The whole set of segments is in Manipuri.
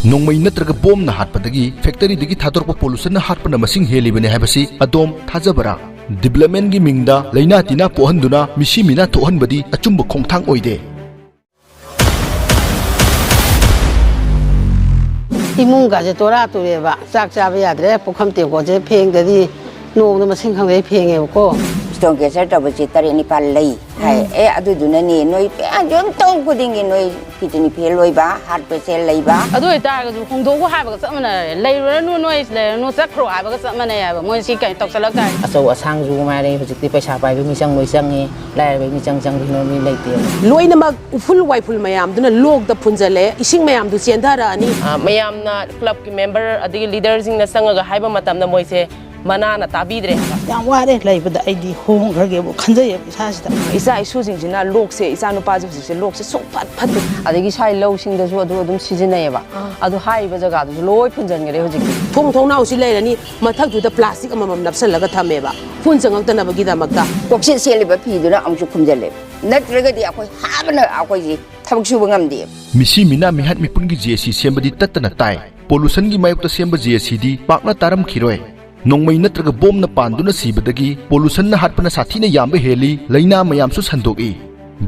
Nongmei natraga bom na hatpadagi factory dagi thadorpa pollution na hatpana masing helibane habasi adom thajabara development gi mingda laina tina pohanduna misi mina thohanbadi achumba khongthang oide imung ga je tora tureba chak chaba yadre pokham te go je pheng dadi nong na masing khang dei pheng e ko Stone Cancer tabasi tari ni palai hai adu dunani noi jom tong kudingi noi kitini peloi ba heart patient lai ba adu ita ga ju khong do ko ha ba ga samana lai ro no noi le no sak kro ha ba ga samana ya ba moi si kai tok salak kai aso asang ju ma re hojik ti paisa pai mi chang noi chang ni lai ba mi chang chang no mi lai te loina mak uful wai ful mayam duna log da punjale ising mayam du chendara ani mayam na club ki member adi leader sing na sanga ga haiba matam na moi se mana na tabidre yam ware laibada aidi hong ghage bo khanjay isa sida isa isu sing jina lok se isa no pa ju se lok se sok phat phat adi sai lo sing da ju adu dum sijinai ba adu haiba jaga du loi phunjan gare hojik thong thong naw si leirani mathak ju da plastic amamam napsal laga thame ba phun changak ta nabagi da makta koksin seliba phi duna amchu khumjale natraga di akoi habana akoi ji thabak su bangam de misi mina mihat mipungi JC sembadi tatana tai pollution gi mayokta semba JC di pakna taram khiroi Nongmei natraga bom na panduna sibadagi pollution na hatpana sathi na yamba heli laina mayam su sandoki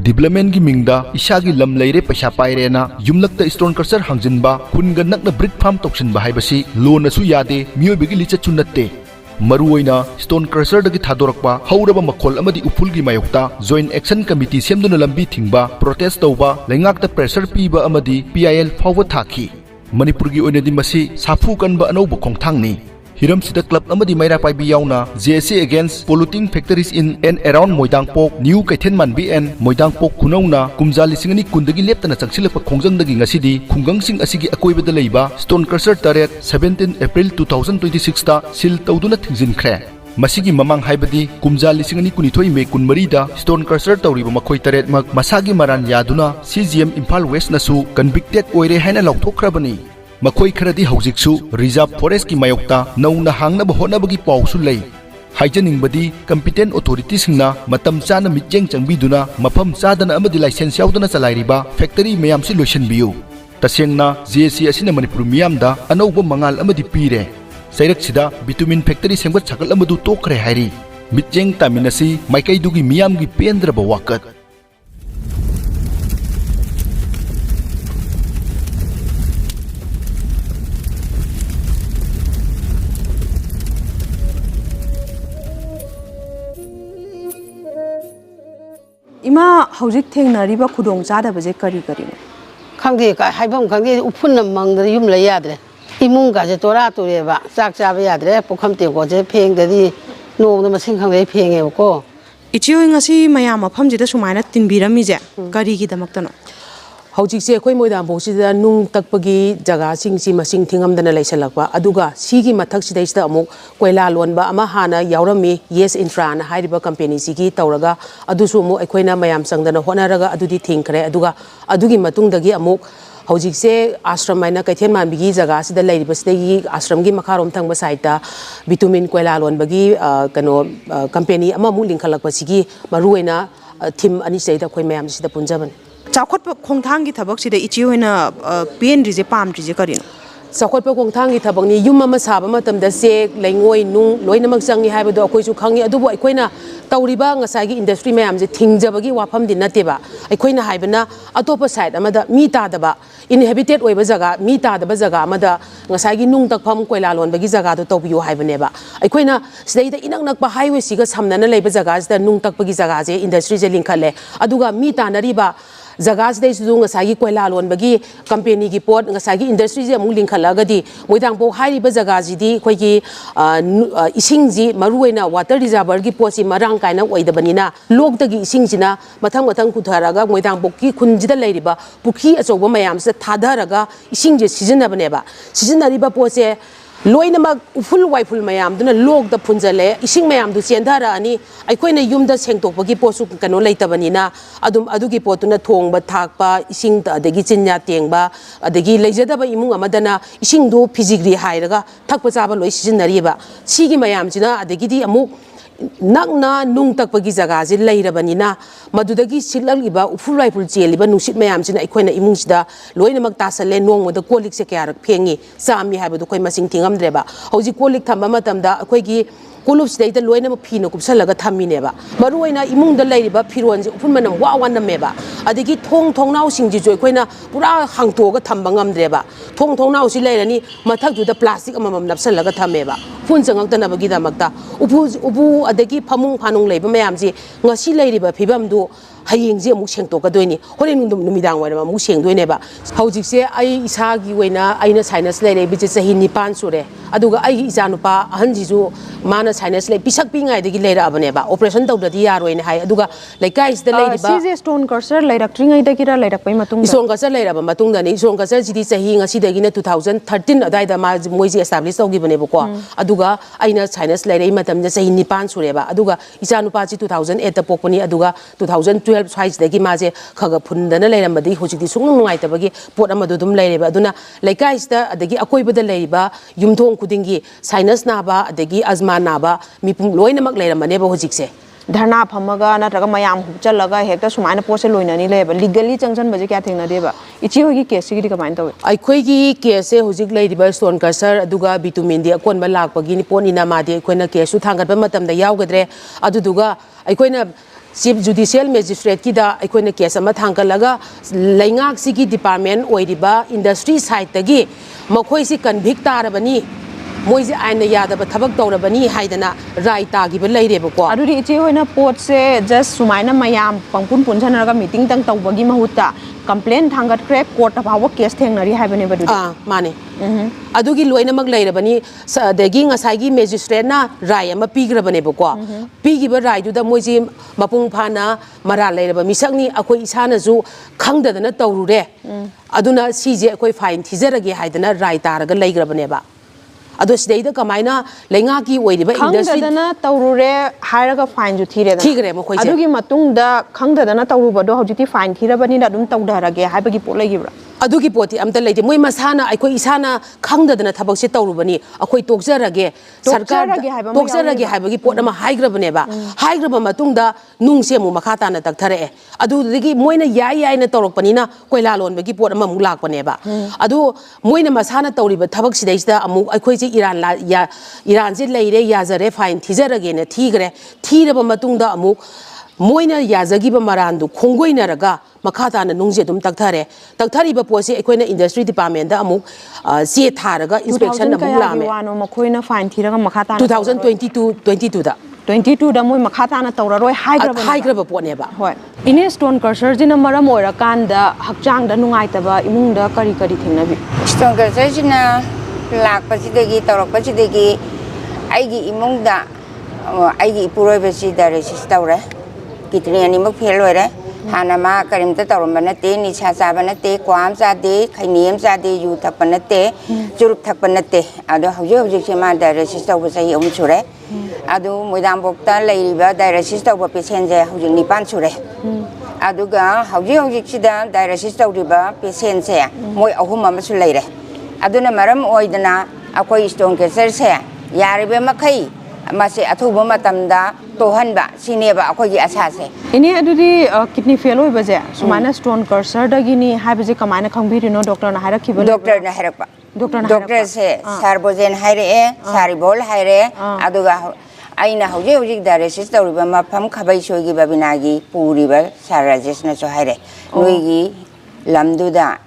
development gi mingda isagi lam leire paisa paire na yumlakta stone crusher hangjinba khunga nakna brick farm tokshin ba haibasi loan asu yade miyobigi licha chunatte maruoina stone crusher dagi thadorakpa hauraba makhol amadi upul gi mayokta joint action committee semduna lambi thingba protest tawba laingakta pressure piba amadi PIL fawwa thaki manipur gi oinadi masi safu kanba anauba khongthangni Hijam Sida Club amadi Maira Paibi yauna JC against polluting factories in and around Moidangpok New Keithelmanbi and Moidangpok Khunou na kumja lisingani kundagi leptana changsilapa khongjangdagi ngasidi khungangsing asigi akoibada leiba stone crusher taret 17 April 2026 ta sil tawduna thingzinkhre masigi mamang haibadi kumja lisingani kunithoi me kunmari da stone crusher tawriba makhoi taret mak masagi maran yaduna CGM Imphal West nasu convicted oire haina lauthokrabani Makoi kharadi haujiksu reserve forest ki mayokta nauna hangnaba honabagi pawsu lei haijaningbadi competent authorities singna matam chana mitjeng changbiduna mafam chadana amadi license yaudana chalairiba factory mayam si loisanbiu tasengna JC asina manipur miyamda anauba mangal amadi pire sairak sida bitumin factory sengbat chakal amadu tokre hairi mitjeng taminasi maikai dugi miyam gi pendraba wakat Ima haujik thengnariba khudong chadaba je kari kari khangde ka haibam khangde upun nam mang da yum la yadre imung ga je tora tureba chak chaba yadre pokham te go je pheng dadi nong na masing khang dei pheng e ko ichioi ngasi mayam afam jida sumaina tinbirami je kari gi damaktano Haujik se khoi Moidangpok sida nung takpagi jaga singsi masing thingamdana laisalakwa aduga sigi mathak sidai sida amuk koila lonba ama hana yaurami yes infra na hairiba company sigi tawraga adusu mu aikoina mayam sangdana honaraga adudi thingkhre aduga adugi matungdagi amuk haujik se ashram aina Keithelmanbi gi jaga sida lairiba sidagi ashram gi makharom thangba saita bitumin koila lonbagi kano company ama mu lingkhalakpa sigi maruina thim ani seida khoi mayam sida punjaban chakhot khongthang gi thabak sida ichi hoina pen rije pam rije karino chakhot pa khongthang gi thabak ni yum ama saba matam da se laingoi nung loinamang changi haibado akoi chu khangi adubu aikoina tawriba ngasai gi industry mayam je thingjabagi wafam din nateba aikoina haibana atopa side amada mi ta daba inhabited oiba jaga mi ta daba jaga amada ngasai gi nung takpham koila lonbagi jaga do tawbiyo haibaneba aikoina sidaida inak nakpa highway siga samnana leiba jaga sida nung takpagi jaga je industry je linkhalle aduga mi ta nariba jaga sidai su ngasai koila lonbagi company gi pot ngasai industry je amung linkhalagadi Moidangpok hairiba jaga jidi khoi gi ising ji maruina water reservoir gi posi marang kaina oidabanina lokdagi ising jina mathang mathang kutharaga Moidangpok ki khunjida leiriba pukhi achoba mayam se thadaraga ising je sijinabaneba sijinariba pose loinamak uful waiful mayam duna log da punjale ising mayam du chendara ani aikoina yumda sengtokpagi posu kano leitabanina adum adugi potuna thongba thakpa ising ta adagi chinya tengba adagi leijadaba imung amadana ising du physically hairaga thakpa chaba loi sijinariba sigi mayam jina adagi di amuk nakna nung takpagi jaga je leirabanina madudagi silagliba ufulai ful cheliba nusit mayam sina aikoina imungsida loinamak tasale nongmoda kolik se kyarak phengi sami haibadu koi masing thingamdreba hoji kolik thamba matamda akoigi Kulub state the loina pino kupsalaga tamineba. Maruina imung the lady ba piruans upman and wawan the meba. Adiki tong now sing joyquina, pura hang toga tambangam dreba. Tong now si lady, matak to the plastic amam napsalaga tameba. Funsang the nabagida magda. Ubu adeki pamung panung labor mayamzi, ngasi lady ba pibam do. Haying Zia Mushing Toka doing it, holding the Numidang when I'm Mushing doing ever. How do you say I Isagi Wena, I know Sinus lady, which is a Hinipan Sure. Aduga I Isanupa, Hanjizu, Mana Sinus lady, Pisak being I the later Abaneba, Operation Dog the DR in High Aduga, like guys the lady. Caesar stone cursor, like a string I take it like a Paymatung. Songa later, Matunda, Songa says it is a Hing, a Sidagina 2013, a died a Maz Moisi established or given a boqua. Aduga, I know Sinus lady, Matam, the Hinipan Sureba, Aduga, Isanupachi 2008, the Poponi, Aduga 2012. Size the Gimaze, Kagapundana Lamadi, which is Sung Itabagi, Port Amadum Leba, Duna, like guys the Akoi with the labor, Yumton Kudingi, Sinus Naba, the Gi Asma Naba, Mipum Loina Maclera, my neighbor Hojikse. Dharna Pamaga, Natamayam, Chalaga, Hector, Sumana Porcelloina, labor, legally junction Majikating Deba. Ichi case, Signicamanto. I quagi case, Hozik Lady Stone Casser, Aduga, Bitumin, the Akon Malak, Pagini Ponina Madi, Quena case, Utanga Pamatam, the Yaugadre, Aduduga, I quena. Chief Judicial Magistrate Kida, Equina Kesama Tankalaga, Langak Siki Department, Oidiba, Industry Site Tagi, Mokoisi convict Arabani, Moisi Aina Yada, but Tabak Dorabani, Haidana, Raita, give a lady before. Adu in a port say just Sumaina Mayam, Pampun Punchanaga meeting Tang Tawagi Mahuta, complaint Hangat crack, court of our case Tanari have never do. Money. Adugi Luena Maglairabani, the Ging Asagi Magistrate na, Rayama Pigrabaneboko, Pigiba Rai to the Moisi Mapung Pana, Maraleba, Misangni, Akoi Sanazu, Kanga than a Taurure. Aduna CJ Akoi fine, Tizeragi Haidana, Raita, Lagrabaneba. Ados day the Kamina, Langaki, Wadiba, industry. Kanga Taurure, Hiraga fine to Tira. Tigre, Adugi Matung, the Kanga than a Tauruba, how did you find Tirabani, Dum Taudarage, Habagi Polagira. Adugi poti am the lady Moy Masana, I quite Isana, Kanga than a Tabasita Rubani, a quite Toxerage, Sarkar, Toxerage, Habagi Potama, High Grabaneba, High Grabamatunda, Nungsemu Makata and Tactare. Adu the Moina Yaya in a Toropanina, Quailalon, Begi Potama Mulak Paneba. Adu Moina Masana Tori, but Tabaxidesta, I quite Iran zit lady Yazare fine, Tizer again, a tigre, Tiraba Matunda Amuk, Moina Yazagiba Marandu, Kongoinaraga. Makata and Nungzedum Taktare, Taktari Baposi, Equina Industry Department, Amu, See Taraga, inspection of Mulame, Macoina fine Tira Makata 2022, 22 the Moy Makata and Tauroi high grab Poneba. What? In a stone cursors in a Maramoira can the Hakjang the Nungaitaba, Imunda Karikari Tinabi. Stone cursors in a Black Pasidegi, Toro Pasidegi, Aigi Imunda, Aigi Purobesi, there is Staure, Kitrianimo Pelore. Hanama Karimta Toromanate, Nishasabanate, Quamzade, Kainiamzade, Utapanate, Jurutapanate, Ado Hojima, the resistor was a Umsure, Ado Moidangpok, Lady, the resistor was Pisenza, Hujini Pansure, Aduga, Hojixida, the resistor river, Pisenza, Moy Ahuma later. Aduna Maram Oidana, Aqua Stone Caserse, Yaribe Makai, Masi Atuba Matamda. Tohanba, Sineba, Akogi Asase. Ini adudi kidney failure baze. Sumana stone cursor dagini habize kamana kambiri no doctor na hara kibul. Doctor na harapa. Doctor se sarbozen haire, saribol haire, aduga aina hoje hoje dare sister riba mapam khabai shogi babinagi puriba sarajes na so haire. Nuigi lamduda.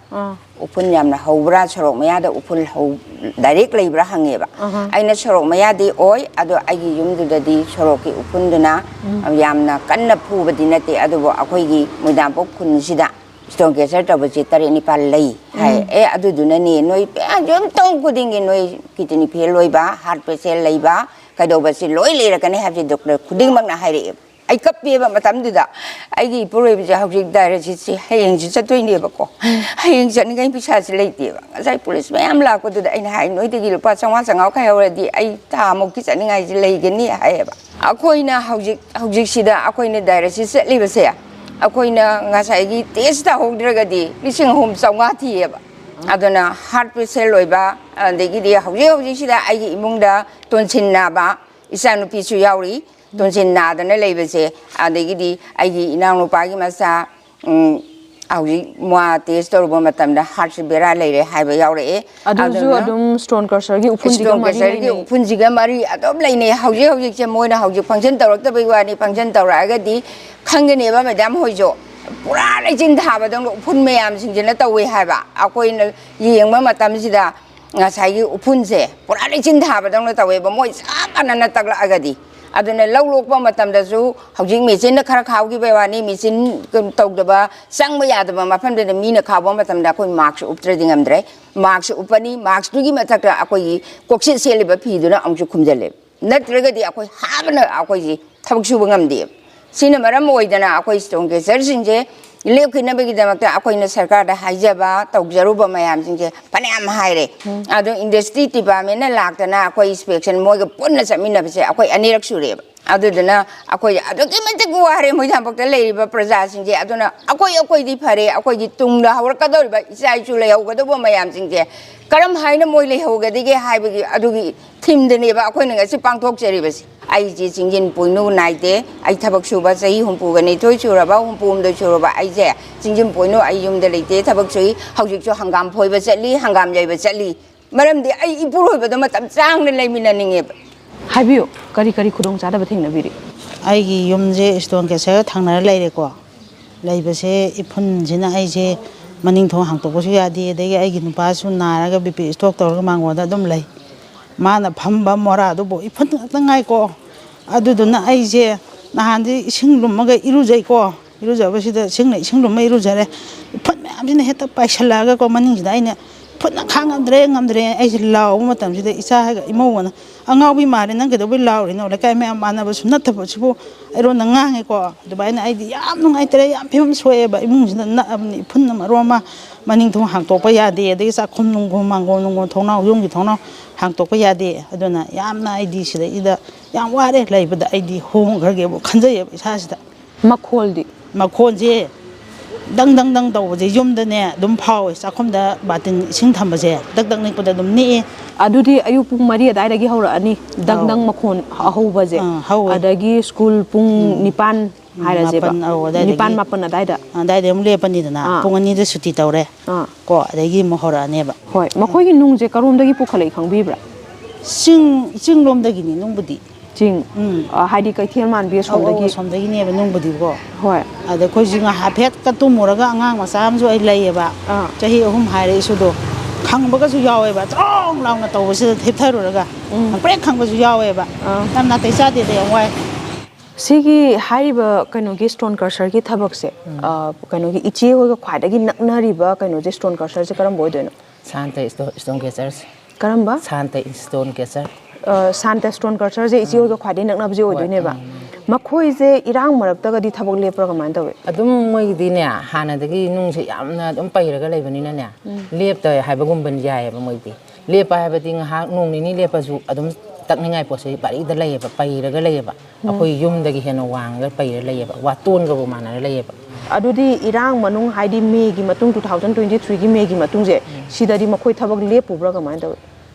Upun yamna hobra sorok mayada upul ho direct labor hangeba. Aina sorok mayadi oi ado agi yumdudadi soroki upunduna yamna kanna pu badinate ado akoigi Moidangpok kunsida stone caser tabaji tari ni palai hai ado dunani noi jom tong kudingi noi kitini peloiba heart patient laiba kadobasi loi lera kane have doctor kuding magna haire I copy about Matamduda. I give Purabi Hawking Direct, Haying Satoinebako. Haying Jangan Pisas lady. As I police, I am like what I know the Gil Pass once and okay already. I tamokis and I lay near Hayaba. Akoina Hawjixida, Akoina Direct, leave us here. Akoina Nasagi, taste the whole dragadi, missing home somewhat. Adona heart peseloiba, and the Gidia Hawjixida, I imunda, Tonsin Naba, Isanu Pisu Yauri. ꯇꯣꯟꯁꯤꯟ ꯅꯥꯗꯅ ꯂꯩꯕꯁꯦ ꯑꯗꯒꯤꯗꯤ ꯑꯩꯒꯤ ꯏꯅꯥꯎꯅꯨꯄꯥꯒꯤ ꯃꯆꯥ ꯍꯧꯖꯤꯛ ꯃꯥ ꯇꯦꯁ ꯇꯧꯔꯨꯕ ꯃꯇꯝꯗ ꯍꯥꯔꯠꯁꯤ ꯕꯦꯔꯥ ꯂꯩꯔꯦ ꯍꯥꯏꯕ ꯌꯥꯎꯔꯛꯑꯦ ꯑꯗꯨꯁꯨ ꯑꯗꯨꯝ ꯁ꯭ꯇꯣꯟ ꯀꯔꯁꯔꯒꯤ ꯎꯐꯨꯟꯁꯤꯒ ꯃꯔꯤ ꯑꯗꯨꯝ ꯂꯩꯅꯩ ꯍꯧꯖꯤꯛꯁꯦ ꯃꯣꯏꯅ ꯍꯧꯖꯤꯛ ꯐꯪꯁꯟ ꯇꯧꯔꯛꯇꯕꯩ ꯋꯥꯅꯤ ꯐꯪꯁꯟ ꯇꯧꯔꯛꯑꯒꯗꯤ ꯈꯪꯒꯅꯦꯕ ꯃꯦꯗꯥꯝ ꯍꯣꯏꯁꯨ ꯄꯨꯔꯥ ꯂꯩꯆꯤꯟ ꯊꯥꯕꯗꯧꯅ ꯎꯐꯨꯟ ꯃꯌꯥꯝꯁꯤꯡꯁꯤꯅ ꯇꯧꯋꯦ ꯍꯥꯏꯕ ꯑꯩꯈꯣꯏꯅ ꯌꯦꯡꯕ ꯃꯇꯝꯁꯤꯗ ꯉꯁꯥꯏꯒꯤ ꯎꯐꯨꯟꯁꯦ ꯄꯨꯔꯥ ꯂꯩꯆꯤꯟ ꯊꯥꯕꯗꯧꯅ ꯇꯧꯋꯦꯕ ꯃꯣꯏ ꯆꯞ ꯃꯥꯟꯅꯅ ꯇꯛꯂꯛꯑꯒꯗꯤ ꯑꯗꯨꯅ ꯂꯧ ꯂꯣꯛꯄ ꯃꯇꯝꯗꯁꯨ ꯍꯧꯖꯤꯛ ꯃꯦꯆꯤꯟꯅ ꯈꯔ ꯈꯥꯎꯈꯤꯕꯩ ꯋꯥꯅꯤ ꯃꯦꯆꯤꯟ ꯇꯧꯗꯕ ꯆꯪꯕ ꯌꯥꯗꯕ ꯃꯐꯝꯗꯨꯗ ꯃꯤꯅ ꯈꯥꯎꯕ ꯃꯇꯝꯗ ꯑꯩꯈꯣꯏ ꯃꯥꯛꯁ ꯎꯞꯇ꯭ꯔꯗꯤ ꯉꯝꯗ꯭ꯔꯦ ꯃꯥꯛꯁ ꯎꯞꯄꯅꯤ ꯃꯥꯛꯁꯇꯨꯒꯤ ꯃꯊꯛꯇ ꯑꯩꯈꯣꯏꯒꯤ ꯀꯣꯛꯁꯤꯠ ꯁꯦꯠꯂꯤꯕ ꯐꯤꯗꯨꯅ ꯑꯃꯨꯛꯁꯨ ꯈꯨꯝꯖꯤꯜꯂꯦ ꯅꯠꯇ꯭ꯔꯒꯗꯤ ꯑꯩꯈꯣꯏ ꯍꯥꯕꯅ ꯑꯩꯈꯣꯏꯁꯤ ꯊꯕꯛ ꯁꯨꯕ ꯉꯝꯗꯦꯕ ꯁꯤꯅ ꯃꯔꯝ ꯑꯣꯏꯗꯅ ꯑꯩꯈꯣꯏ ꯁ꯭ꯇꯣꯟ ꯀꯦꯟꯁꯔꯁꯤꯡꯁꯦ ꯂꯦꯞꯈꯤꯅꯕꯒꯤꯗꯃꯛꯇ ꯑꯩꯈꯣꯏꯅ ꯁꯔꯀꯥꯔꯗ ꯍꯥꯏꯖꯕ ꯇꯧꯖꯔꯨꯕ ꯃꯌꯥꯝꯁꯤꯡꯁꯦ ꯐꯅꯌꯥꯝ ꯍꯥꯏꯔꯦ ꯑꯗꯣ ꯏꯟꯗꯁꯇ꯭ꯔꯤ ꯗꯤꯄꯥꯔꯠꯃꯦꯟꯅ ꯂꯥꯛꯇꯅ ꯑꯩꯈꯣꯏ ꯏꯟꯁꯄꯦꯛꯁꯟ ꯃꯣꯏꯒ ꯄꯨꯟꯅ ꯆꯠꯃꯤꯟꯅꯕꯁꯦ ꯑꯩꯈꯣꯏ ꯑꯅꯤꯔꯛ ꯁꯨꯔꯦꯕ ꯑꯗꯨꯗꯨꯅ ꯑꯩꯈꯣꯏ ꯑꯗꯨꯛꯀꯤ ꯃꯇꯤꯛ ꯋꯥꯔꯦ ꯃꯣꯏꯔꯥꯡꯄꯣꯛꯇ ꯂꯩꯔꯤꯕ ꯄ꯭ꯔꯖꯥꯁꯤꯡꯁꯦ ꯑꯗꯨꯅ ꯑꯩꯈꯣꯏꯗꯤ ꯐꯔꯦ ꯑꯩꯈꯣꯏꯒꯤ ꯇꯨꯡꯗ ꯍꯧꯔꯛꯀꯗꯧꯔꯤꯕ ꯏꯆꯥ ꯏꯁꯨ ꯂꯩꯍꯧꯒꯗꯧꯕ ꯃꯌꯥꯝꯁꯤꯡꯁꯦ ꯀꯔꯝ ꯍꯥꯏꯅ ꯃꯣꯏ ꯂꯩꯍꯧꯒꯗꯒꯦ ꯍꯥꯏꯕꯒꯤ ꯑꯗꯨꯒꯤ ꯊꯤꯝꯗꯅꯦꯕ ꯑꯩꯈꯣꯏꯅ ꯉꯁꯤ ꯄꯥꯡꯊꯣꯛꯆꯔꯤꯕꯁꯤ ꯑꯩꯁꯦ ꯆꯤꯡꯖꯤꯟ ꯄꯣꯏꯅꯨ ꯅꯥꯏꯗꯦ ꯑꯩ ꯊꯕꯛ ꯁꯨꯕ ꯆꯍꯤ 62 ꯁꯨꯔꯕ 63 ꯁꯨꯔꯕ ꯑꯩꯁꯦ ꯆꯤꯡꯖꯤꯟ ꯄꯣꯏꯅꯨ ꯑꯩ ꯌꯨꯝꯗ ꯂꯩꯇꯦ ꯊꯕꯛ ꯁꯨꯏ ꯍꯧꯖꯤꯛꯁꯨ ꯍꯪꯒꯥꯝ ꯐꯣꯏꯕ ꯆꯠꯂꯤ ꯍꯪꯒꯥꯝ ꯌꯩꯕ ꯆꯠꯂꯤ ꯃꯔꯝꯗꯤ ꯑꯩ ꯏꯄꯨꯔꯣꯏꯕꯗ ꯃꯇꯝ ꯆꯥꯡꯅ ꯂꯩꯃꯤꯟꯅꯅꯤꯡꯉꯦꯕ ꯍꯥꯏꯕꯤꯌꯨ ꯀꯔꯤ ꯈꯨꯗꯣꯡꯆꯥꯗꯕ ꯊꯦꯡꯅꯕꯤꯔꯤ ꯑꯩꯒꯤ ꯌꯨꯝꯁꯦ ꯁ꯭ꯇꯣꯟ ꯀꯦꯟꯁꯔꯒ ꯊꯪꯅꯔ ꯂꯩꯔꯦꯀꯣ ꯂꯩꯕꯁꯦ ꯏꯐꯨꯟꯁꯤꯅ ꯑꯩꯁꯦ ꯃꯅꯤꯡ ꯊꯣꯡ ꯍꯥꯡꯇꯣꯛꯄꯁꯨ ꯌꯥꯗꯦ ꯑꯗꯒꯤ ꯑꯩꯒꯤ ꯅꯨꯄꯥꯁꯨ ꯅꯥꯔꯒ BP ꯁ꯭ꯇ꯭ꯔꯣꯛ ꯇꯧꯔꯒ ꯃꯥꯡꯒꯣꯟꯗ ꯑꯗꯨꯝ ꯂꯩ ꯃꯥꯅ ꯐꯝꯕ ꯃꯣꯔꯥꯗꯨꯕꯨ ꯏꯐꯨꯟ ꯉꯥꯛꯇ ꯉꯥꯏꯀꯣ ꯑꯗꯨꯗꯨꯅ ꯑꯩꯁꯦ ꯅꯍꯥꯟꯗꯤ ꯏꯁꯤꯡ ꯂꯨꯝꯃꯒ ꯏꯔꯨꯖꯩꯀꯣ ꯏꯔꯨꯖꯕꯁꯤꯗ ꯏꯁꯤꯡ ꯂꯨꯝꯃ ꯏꯔꯨꯖꯔꯦ ꯏꯐꯨꯟ ꯃꯌꯥꯝꯁꯤꯅ ꯍꯦꯛꯇ ꯄꯥꯏꯁꯜꯂꯛꯑꯒꯀꯣ ꯃꯅꯤꯡꯁꯤꯗ ꯑꯩꯅ ꯐꯨꯟꯅ ꯉꯝꯗ꯭ꯔꯦ ꯑꯩꯁꯦ ꯂꯥꯎꯕ ꯃꯇꯝꯁꯤꯗ ꯏꯆꯥꯒ ꯏꯃꯧꯒꯅ ꯑꯉꯥꯎꯕꯤ ꯃꯥꯜꯂꯦ ꯅꯪ ꯀꯩꯗꯧꯕꯩ ꯂꯥꯎꯔꯤꯅꯣ ꯂꯩꯀꯥꯏ ꯃꯌꯥꯝ ꯃꯥꯟꯅꯕꯁꯨ ꯅꯠꯇꯕꯁꯤꯕꯨ ꯑꯩꯉꯣꯟꯗ ꯉꯥꯡꯉꯦꯀꯣ ꯑꯗꯨꯃꯥꯏꯅ ꯑꯩꯗꯤ ꯌꯥꯝ ꯅꯨꯡꯉꯥꯏꯇ꯭ꯔꯦ ꯌꯥꯝ ꯐꯤꯕꯝ ꯁꯣꯛꯑꯦꯕ ꯏꯃꯨꯡꯁꯤꯗ ꯅꯛꯑꯕꯅꯤ ꯏꯐꯨꯟꯅ ꯃꯔꯣꯟ ꯑꯃ ꯃꯅꯤꯡ ꯊꯣꯡ ꯍꯥꯡꯇꯣꯛꯄ ꯌꯥꯗꯦ ꯑꯗꯒꯤ ꯆꯥꯛꯈꯨꯝ ꯅꯨꯡꯈꯨꯝ ꯃꯥꯡꯒꯣꯟ ꯊꯣꯡꯅꯥꯎ ꯌꯨꯝꯒꯤ ꯊꯣꯡꯅꯥꯎ ꯍꯥꯡꯇꯣꯛꯄ ꯌꯥꯗꯦ ꯑꯗꯨꯅ ꯌꯥꯝꯅ ꯑꯩꯗꯤ ꯁꯤꯗꯩꯗ ꯌꯥꯝ ꯋꯥꯔꯦ ꯂꯩꯕꯗ ꯑꯩꯗꯤ ꯍꯣꯡꯈ꯭ꯔꯒꯦꯕ ꯈꯟꯖꯩꯌꯦꯕ ꯏꯁꯥꯁꯤꯗ ꯃꯈꯣꯜꯁꯦ ꯗꯪ ꯇꯧꯕꯁꯦ ꯌꯨꯝꯗꯅꯦ ꯑꯗꯨꯝ ꯐꯥꯎꯋꯦ ꯆꯥꯛꯈꯨꯝꯗ ꯕꯥꯇꯤꯟ ꯏꯁꯤꯡ ꯊꯝꯕꯁꯦ ꯗꯛ ꯅꯤꯛꯄꯗ ꯑꯗꯨꯝ ꯅꯤꯛꯑꯦ ꯑꯗꯨꯗꯤ ꯑꯌꯨꯛ ꯄꯨꯡ 4 ꯑꯗꯨꯋꯥꯏꯗꯒꯤ ꯍꯧꯔꯛꯑꯅꯤ ꯗꯪ ꯃꯈꯣꯟ ꯑꯍꯧꯕꯁꯦ ꯑꯗꯒꯤ ꯁ꯭ꯀꯨꯜ ꯄꯨꯡ 9 ꯍꯥꯏꯔꯁꯦꯕ 9 10 ꯑꯗꯥꯏꯗ ꯑꯃꯨꯛ ꯂꯦꯞꯄꯅꯤꯗꯅ ꯄꯨꯡ 2ꯗ ꯁꯨꯇꯤ ꯇꯧꯔꯦ ꯀꯣ ꯑꯗꯒꯤ ꯑꯃꯨꯛ ꯍꯧꯔꯛꯑꯅꯦꯕ ꯍꯣꯏ ꯃꯈꯣꯏꯒꯤ ꯅꯨꯡꯁꯦ ꯀꯔꯣꯝꯗꯒꯤ ꯄꯨꯈꯠꯂꯛꯏ ꯈꯪꯕꯤꯕ꯭ꯔꯥ ꯆꯤꯡ ꯂꯣꯝꯗꯒꯤꯅꯤ ꯅꯨꯡꯕꯨꯗꯤ ꯆꯤꯡ ꯍꯥꯏꯗꯤ ꯀꯩꯊꯦꯜꯃꯥꯟꯕꯤ ꯁꯣꯝꯗꯒꯤꯅꯦꯕ ꯅꯨꯡꯕꯨꯗꯤꯀꯣ ꯍꯣꯏ ꯑꯗ ꯑꯩꯈꯣꯏꯁꯤ ꯍꯥꯏꯐꯦꯠꯀ ꯇꯨꯝꯃꯨꯔꯒ ꯑꯉꯥꯡ ꯃꯆꯥ ꯑꯃꯁꯨ ꯑꯩ ꯂꯩꯌꯦꯕ ꯆꯍꯤ 3 ꯍꯥꯏꯔꯛꯏꯁꯨꯗꯣ ꯈꯪꯕꯒꯁꯨ ꯌꯥꯎꯋꯦꯕ ꯇ꯭ꯔꯣꯡ ꯂꯥꯎꯅ ꯇꯧꯕꯁꯤꯗ ꯍꯤꯞꯊꯔꯨꯔꯒ ꯈꯪꯄ꯭ꯔꯦꯛ ꯈꯪꯕꯁꯨ ꯌꯥꯎꯋꯦꯕ ꯌꯥꯝ ꯅꯥꯇꯩ ꯆꯥꯗꯦꯗ ꯌꯥꯝ ꯋꯥꯏ ꯁꯤꯒꯤ ꯍꯥꯏꯔꯤꯕ ꯀꯩꯅꯣꯒꯤ ꯁ꯭ꯇꯣꯟ ꯀꯔꯁꯔꯒꯤ ꯊꯕꯛꯁꯦ ꯀꯩꯅꯣꯒꯤ ꯏꯆꯦ ꯍꯣꯏꯒ ꯈ꯭ꯋꯥꯏꯗꯒꯤ ꯅꯛꯅꯔꯤꯕ ꯀꯩꯅꯣꯁꯦ ꯁ꯭ꯇꯣꯟ ꯀꯔꯁꯔꯁꯦ ꯀꯔꯝꯕ ꯑꯣꯏꯗꯣꯏꯅꯣ ꯁꯥꯟꯇ ꯁ꯭ꯇꯣꯟ ꯀꯦꯆꯔꯁ ꯀꯔꯝꯕ ꯁꯥꯟꯇ ꯁ꯭ꯇꯣꯟ ꯀꯦꯆꯔ ꯁꯥꯟꯇ ꯁ꯭ꯇꯣꯟ ꯀꯔꯁꯔꯁꯦ ꯏꯆꯦ ꯍꯣꯏꯒ ꯈ꯭ꯋꯥꯏꯗꯒꯤ ꯅꯛꯅꯕꯁꯦ ꯑꯣꯏꯗꯣꯏꯅꯦꯕ ꯃꯈꯣꯏꯁꯦ ꯏꯔꯥꯡ ꯃꯔꯛꯇꯒꯗꯤ ꯊꯕꯛ ꯂꯦꯞꯄ꯭रा ꯀꯃꯥꯏꯅ ꯇꯧꯋꯤ ꯑꯗꯨꯝ ꯃꯣꯏꯒꯤꯗꯤꯅꯦ ꯍꯥꯟꯅꯗꯒꯤ ꯅꯨꯡꯁꯦ ꯌꯥꯝꯅ ꯑꯗꯨꯝ ꯄꯩꯔꯒ ꯂꯩꯕꯅꯤꯅꯅꯦ ꯂꯦꯞꯇ ꯍꯥꯏꯕꯒꯨꯝꯕ ꯌꯥꯏꯑꯕ ꯃꯣꯏꯗꯤ ꯂꯦꯞꯄ ꯍꯥꯏꯕꯗꯤ ꯉꯥꯏꯍꯥꯛ ꯅꯣꯡ ꯅꯤꯅꯤ ꯂꯦꯞꯄꯁꯨ ꯑꯗꯨꯝ ꯇꯛꯅꯤꯡꯉꯥꯏ ꯄꯣꯠꯁꯦ ꯄꯔꯤꯗ ꯂꯩꯌꯦꯕ ꯄꯩꯔꯒ ꯂꯩꯌꯦꯕ ꯑꯩꯈꯣꯏ ꯌꯨꯝꯗꯒꯤ ꯍꯦꯟꯅ ꯋꯥꯡꯉꯒ ꯄꯩꯔ ꯂꯩꯌꯦꯕ ꯋꯥꯇꯣꯟꯒꯕꯨ ꯃꯥꯟꯅꯔ ꯂꯩꯌꯦꯕ ꯑꯗꯨꯗꯤ ꯏꯔꯥꯡ ꯃꯅꯨꯡ ꯍꯥꯏꯗꯤ ꯃꯦꯒꯤ ꯃꯇꯨꯡ 2023ꯒꯤ ꯃꯦꯒꯤ ꯃꯇꯨꯡꯁꯦ ꯁꯤꯗꯗꯤ ꯃꯈꯣꯏ ꯊꯕꯛ ꯂꯦꯞꯄꯨꯕ꯭ꯔꯥ ꯀꯃꯥꯏꯅ ꯇꯧꯋꯤ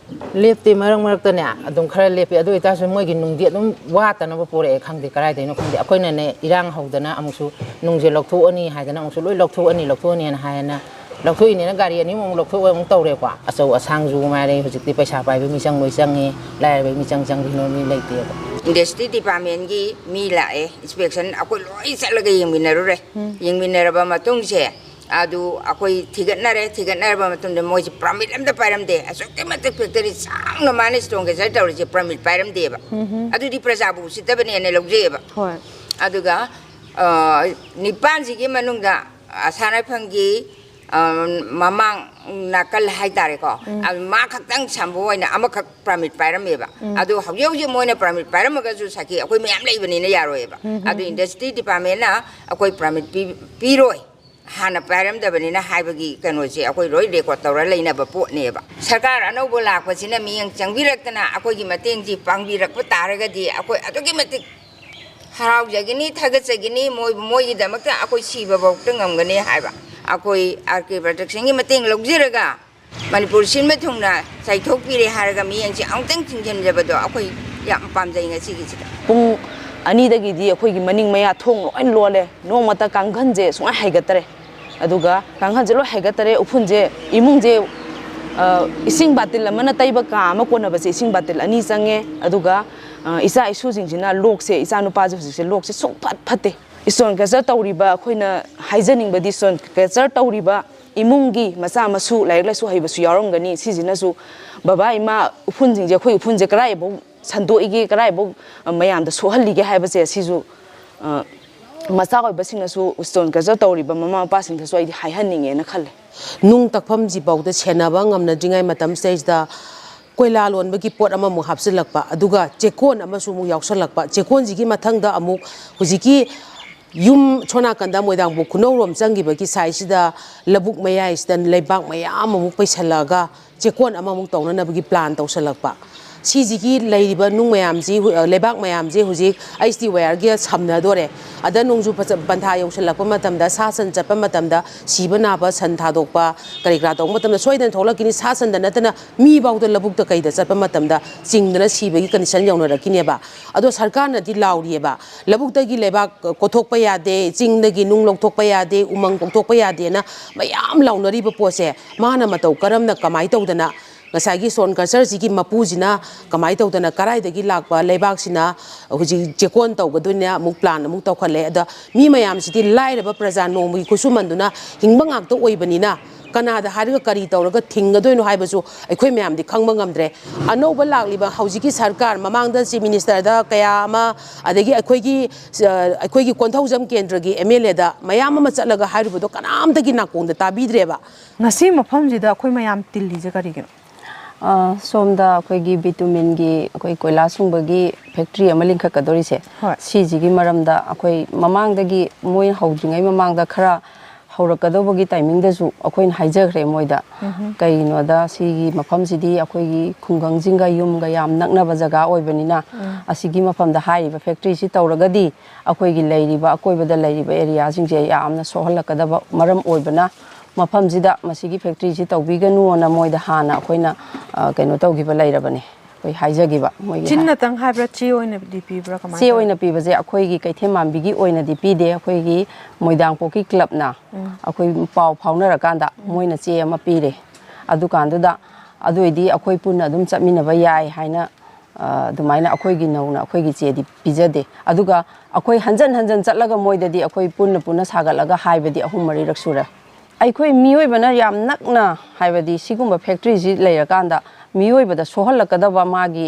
ꯂꯦꯞꯇꯦ ꯃꯔꯛꯇꯅꯦ ꯑꯗꯨꯝ ꯈꯔ ꯂꯦꯞꯄꯤ ꯑꯗꯨ ꯑꯣꯏꯇꯥꯔꯁꯨ ꯃꯣꯏꯒꯤ ꯅꯨꯡꯗꯤ ꯑꯗꯨꯝ ꯋꯥꯠꯇꯅꯕ ꯄꯣꯔꯛꯑꯦ ꯈꯪꯗꯦ ꯀꯗꯥꯏꯗꯩꯅꯣ ꯈꯪꯗꯦ ꯑꯩꯈꯣꯏꯅꯅꯦ ꯏꯔꯥꯡ ꯍꯧꯗꯅ ꯑꯃꯨꯛꯁꯨ ꯅꯨꯡꯁꯦ ꯂꯧꯊꯣꯛꯑꯅꯤ ꯍꯥꯏꯗꯅ ꯑꯃꯨꯛꯁꯨ ꯂꯣꯏ ꯂꯧꯊꯣꯛꯑꯅꯤꯅ ꯍꯥꯏꯅ ꯂꯧꯊꯣꯛꯏꯅꯦꯅ ꯒꯥꯔꯤ ꯑꯅꯤꯃꯨꯛ ꯑꯃꯨꯛ ꯂꯧꯊꯣꯛꯑ ꯑꯃꯨꯛ ꯇꯧꯔꯦꯀꯣ ꯑꯆꯧ ꯑꯁꯥꯡꯁꯨ ꯉꯥꯏꯔꯦ ꯍꯧꯖꯤꯛꯇꯤ ꯄꯩꯁꯥ ꯄꯥꯏꯕ ꯃꯤꯆꯪ ꯂꯣꯏ ꯆꯪꯉꯤ ꯂꯥꯏꯔꯕ ꯃꯤꯆꯪ ꯆꯪꯕꯤꯅꯣ ꯃꯤ ꯂꯩꯇꯦꯕ ꯏꯟꯗꯁꯇ꯭ꯔꯤ ꯗꯤꯄꯥꯔꯠꯃꯦꯟꯒꯤ ꯃꯤ ꯂꯥꯛꯑꯦ ꯏꯟꯁꯄꯦꯛꯁꯟ ꯑꯩꯈꯣꯏ ꯂꯣꯏ ꯆꯠꯂꯒ ꯌꯦꯡꯃꯤꯟꯅꯔꯨꯔꯦ ꯌꯦꯡꯃꯤꯟꯅꯔꯕ ꯃꯇꯨꯡꯁꯦ ꯑꯗꯨ ꯑꯩꯈꯣꯏ ꯊꯤꯒꯠꯅꯔꯕ ꯃꯇꯨꯡꯗ ꯃꯣꯏꯁꯦ ꯄꯔꯃꯤꯠ ꯑꯝꯇ ꯄꯥꯏꯔꯝꯗꯦ ꯑꯁꯨꯛꯀꯤ ꯃꯇꯤꯛ ꯐꯦꯛꯇꯔꯤ ꯆꯥꯎꯅ ꯃꯥꯅ ꯁ꯭ꯇꯣꯟ ꯀꯦꯆꯔ ꯇꯧꯔꯤꯁꯦ ꯄꯔꯃꯤꯠ ꯄꯥꯏꯔꯝꯗꯦꯕ ꯑꯗꯨꯗꯤ ꯄ꯭ꯔꯖꯥꯕꯨ ꯎꯁꯤꯠꯇꯕꯅꯦꯅ ꯂꯧꯖꯩꯑꯕ ꯑꯗꯨꯒ 9ꯁꯤꯒꯤ ꯃꯅꯨꯡꯗ ꯑꯁꯥꯅꯥꯏꯐꯝꯒꯤ ꯃꯃꯥꯡ ꯅꯥꯀꯜ ꯍꯥꯏꯇꯥꯔꯦꯀꯣ ꯃꯥ ꯈꯛꯇꯪ ꯁꯝꯕ ꯑꯣꯏꯅ ꯑꯃꯈꯛ ꯄꯔꯃꯤꯠ ꯄꯥꯏꯔꯝꯃꯦꯕ ꯑꯗꯨ ꯍꯧꯖꯤꯛ ꯃꯣꯏꯅ ꯄꯔꯃꯤꯠ ꯄꯥꯏꯔꯝꯃꯒꯁꯨ ꯁꯈꯤ ꯑꯩꯈꯣꯏ ꯃꯌꯥꯝ ꯂꯩꯕꯅꯤꯅ ꯌꯥꯔꯣꯏꯑꯕ ꯑꯗꯨ ꯏꯟꯗꯁꯇ꯭ꯔꯤ ꯗꯤꯄꯥꯔꯠꯃꯦꯟꯅ ꯑꯩꯈꯣꯏ ꯄꯔꯃꯤꯠ ꯄꯤꯔꯣꯏ ꯍꯥꯟꯅ ꯄꯥꯏꯔꯝꯗꯕꯅꯤꯅ ꯍꯥꯏꯕꯒꯤ ꯀꯩꯅꯣꯁꯦ ꯑꯩꯈꯣꯏ ꯂꯣꯏ ꯔꯦꯀꯣꯔꯗ ꯇꯧꯔ ꯂꯩꯅꯕ ꯄꯣꯠꯅꯦꯕ ꯁꯔꯀꯥꯔ ꯑꯅꯧꯕ ꯂꯥꯛꯄꯁꯤꯅ ꯃꯤꯠꯌꯦꯡ ꯆꯪꯕꯤꯔꯛꯇꯅ ꯑꯩꯈꯣꯏꯒꯤ ꯃꯇꯦꯡꯁꯤ ꯄꯥꯡꯕꯤꯔꯛꯄ ꯇꯥꯔꯒꯗꯤ ꯑꯩꯈꯣꯏ ꯑꯗꯨꯛꯀꯤ ꯃꯇꯤꯛ ꯍꯔꯥꯎꯖꯒꯅꯤ ꯊꯥꯒꯠꯆꯒꯅꯤ ꯃꯣꯏꯒꯤꯗꯃꯛꯇ ꯑꯩꯈꯣꯏ ꯁꯤꯕꯐꯥꯎꯗ ꯉꯝꯒꯅꯤ ꯍꯥꯏꯕ ꯑꯩꯈꯣꯏ RK ꯄ꯭ꯔꯗꯛꯁꯟꯒꯤ ꯃꯇꯦꯡ ꯂꯧꯖꯔꯒ ꯃꯅꯤꯄꯨꯔ ꯁꯤꯟꯕ ꯊꯨꯡꯅ ꯆꯥꯏꯊꯣꯛꯄꯤꯔꯦ ꯍꯥꯏꯔꯒ ꯃꯤꯠꯌꯦꯡꯁꯤ ꯑꯃꯨꯛꯇꯪ ꯊꯤꯡꯖꯤꯟꯖꯕꯗꯣ ꯑꯩꯈꯣꯏ ꯌꯥꯝ ꯄꯥꯝꯖꯩ ꯉꯁꯤꯒꯤꯁꯤꯗ ꯄꯨꯡ ꯑꯅꯤꯗꯒꯤꯗꯤ ꯑꯩꯈꯣꯏꯒꯤ ꯃꯅꯤꯡ ꯃꯌꯥ ꯊꯣꯡ ꯂꯣꯏ ꯂꯣꯜꯂꯦ ꯅꯣꯡꯃꯇ ꯀꯥꯡꯈꯟꯁꯦ ꯁꯨꯡꯍꯩ ꯍꯩꯒꯠꯇꯔꯦ ꯑꯗꯨꯒ ꯀꯥꯡꯈꯟꯁꯦ ꯂꯣꯏ ꯍꯩꯒꯠꯇꯔꯦ ꯎꯐꯨꯟꯁꯦ ꯏꯃꯨꯡꯁꯦ इसिंग बातिल अमना तैब काम कोनबसे इसिंग बातिल अनी चंगे अदुगा इचा इसूजिंगजिना लोकसे इचा नुपाजे हुजिसे लोकसे सुफत फते इस्टोन कल्चर तौरीबा अखोइना हाइजनिंगबदी इस्टोन कल्चर तौरीबा इमुंगी मचा मसु लाइक लाइसु हैबसु यारंगनी सिजिनासु बाबा इमा उफुनजिंजे अखोइ उफुनजे कराइबो संदोइगे कराइबो मयामदा सोहल्लिगे हैबसे सिजु मचा ओइबसिंगसु इस्टोन कल्चर तौरीबा ममा मपासिंगसु आइदि हाइहन्निंगेना खल्ले नुंग तकफम जिबाउदा छेनाबा ngamnadringai matam stage da koila lonbagi pot ama mu hapsilakpa aduga chekon ama su mu yauksalakpa chekon jigi mathangda amuk hujiki yum chona kanda Moidangpok Khunou rom changgibagi sai sida labuk mayai sida leibak mayam amuk paisalaga chekon ama muk tawnanabagi plan tawsalakpa सिजिगी लेरिबा नुंग मयामजी लेबाक मयामजी हुजिक आईसी वायरगे सामनादोरे अदा नुंगजु बंधा यौसलकपा मतमदा सासन चपा मतमदा सिबा नाबा सन थादोकपा करिग्रा तोंग मतमदा सोइदन थोलकिनी सासन दनतना मी बाउदा लबुकता कैदा चपा मतमदा चिंगदना सिबगी कंडीशन यौनरकिनेबा अदो सरकारनदि लाउरिएबा लबुकतगी लेबाक कोथोकपा यादे चिंगदगी नुंग लोकथोकपा यादे उमंग कोथोकपा यादेना मयाम लाउनरिबा पोसे माना मतौ करमना कमाई तौदना ngasagi son culture ji mapujina kamai tawdana karai dagi lakpa leibak sina huji jekon tawgadunya muk plan muk tawkhale ada mi mayam sidi lairaba praja nomi kusumanduna hingba ngak to oibanina kanada hariga kari tawraga thingadoino haibasu aikhoi mayam di khangba ngamdre anoba lakliba haujiki sarkar mamangda chief minister da kaya ama adagi aikhoi konthaujam kendragi MLA da mayam ama chatlaga hairubudo kanamdagi nakongda tabidreba ngasi mafam jida akhoi mayam tilli je karigino सोमदा अखोइगी बिटुमिनगी अखोइ कोयला सुंबगी फैक्ट्री अमा लिंखकदोरिसे सिजिगी मरमदा अखोइ ममांगदगी मोय हौद्रिङै ममांगदा खरा हौरकदोबगी टाइमिंगदसु अखोइन हाइजग्रे मोयदा कइनोदा सिगी मफमसिदी अखोइगी खुंगंजिंगा युमगा याम नकनबा जगा ओइबनिना असिगी मफमदा हाइबा फैक्ट्री सि तौरगदी अखोइगी लैरिबा अकोइबदा लैरिबा एरिया सिंगजे यामना सोहलकदबा मरम ओइबना मफमजिदा मसिगी फैक्ट्री सि तौबिगनु ना मोइदा हाना अखोइना कइनो तौगिबा लैरबने कोइ हाइजगिबा मोइ चिन्ना तंग हाइब्रा ची ओइना दीपीब्रा कमाइ ची ओइना पीबजे अखोइगी कैथेमांबिगी ओइना दीपीदे अखोइगी मोइदांगपोकी क्लबना अखोइ पाउ फाउनरकांदा मोइना चे अमा पीरे अदुकांदुदा अदुइदी अखोइ पुन्ना अदुम चमिनबा याय हाइना दुमाइना अखोइगी नौना अखोइगी चेदी पिजदे अदुगा अखोइ हंजन हंजन चटलगा मोइददी अखोइ पुन्ना पुन्ना सागलगा हाइबदी अहुम मरी रक्सुरा अखोइ मियोइबना याम नकना हाइबदी सिगुम्बा फैक्ट्री जि लेरकांदा मियोइबदा सोहलकदबा मागी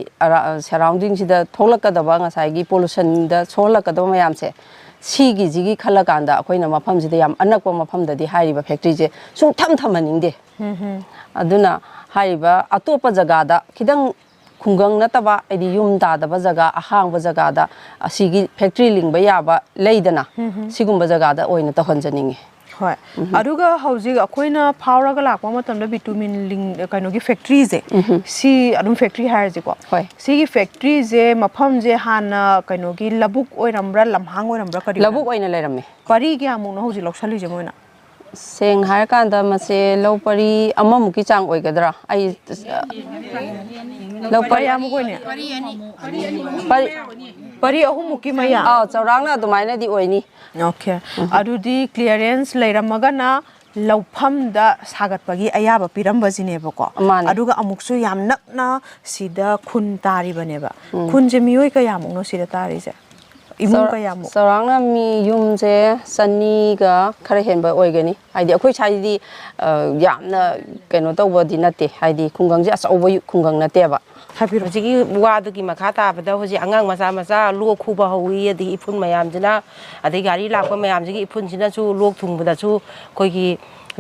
सराउंडिंग सिदा थोलकदबा ngसाइगी पोल्यूशन दा सोहलकदबा मयामसे सिगी जिगी खलकांदा अखोइना मफमजिदा याम अनकपा मफमददी हाइरिबा फैक्ट्री जे सुंथम थमनिंगदे अदुना हाइरिबा अतोपा जगादा खिदंग खुंगंग नतबा आइदि युम तादबा जगा अहांगबा जगादा असिगी फैक्ट्री लिंगबा याबा लेइदना सिगुम्बा जगादा ओइना तहनजनिंगे होय अरुगा हौजिग अखोइना फावरगा लाकवा मतमदा बिटुमिन लिंग कइनोगी फैक्ट्री जे सी अदुम फैक्ट्री हायर जे को होय सीगी फैक्ट्री जे मफम जे हाना कइनोगी लबुक ओइरमब्रा लमहांग ओइरमब्रा करि लबुक ओइना लेरमे परि ग्या मुनो हौजि लौसलि जे मोइना सेंग हायर कांदा मसे लौ परि अममुकी चांग ओइगदरा आई लौ परि अमुकोइने परि अहुमुकी मया चौरांगना दुमाइना दि ओइनी ओके अदुदी क्लियरेंस लेरमगना लौफमदा सागतपगी अयाबा पिरमबजिनेबको अदुगा अमुकसु याम नकना सिदा खुन तारिबनेबा खुनजे मियोय कयामुनो सिदा तारिजे इमुं कयामु चौरांगना मी युमजे सन्नीगा खरा हेनबा ओइगनी हाइदि अखोइ साइदि यामना कइनो तौबदि नते हाइदि खुंगंजे असौबा खुंगंग नतेबा हजिगी वादुगी मखा ताबदा हजि अंगांग मचा मचा लोक खुबा हौई अदि इफुन मयामजना अदि गाड़ी लाकपा मयामजिगी इफुनसिनासु लोक थुंगबदासु कोइगी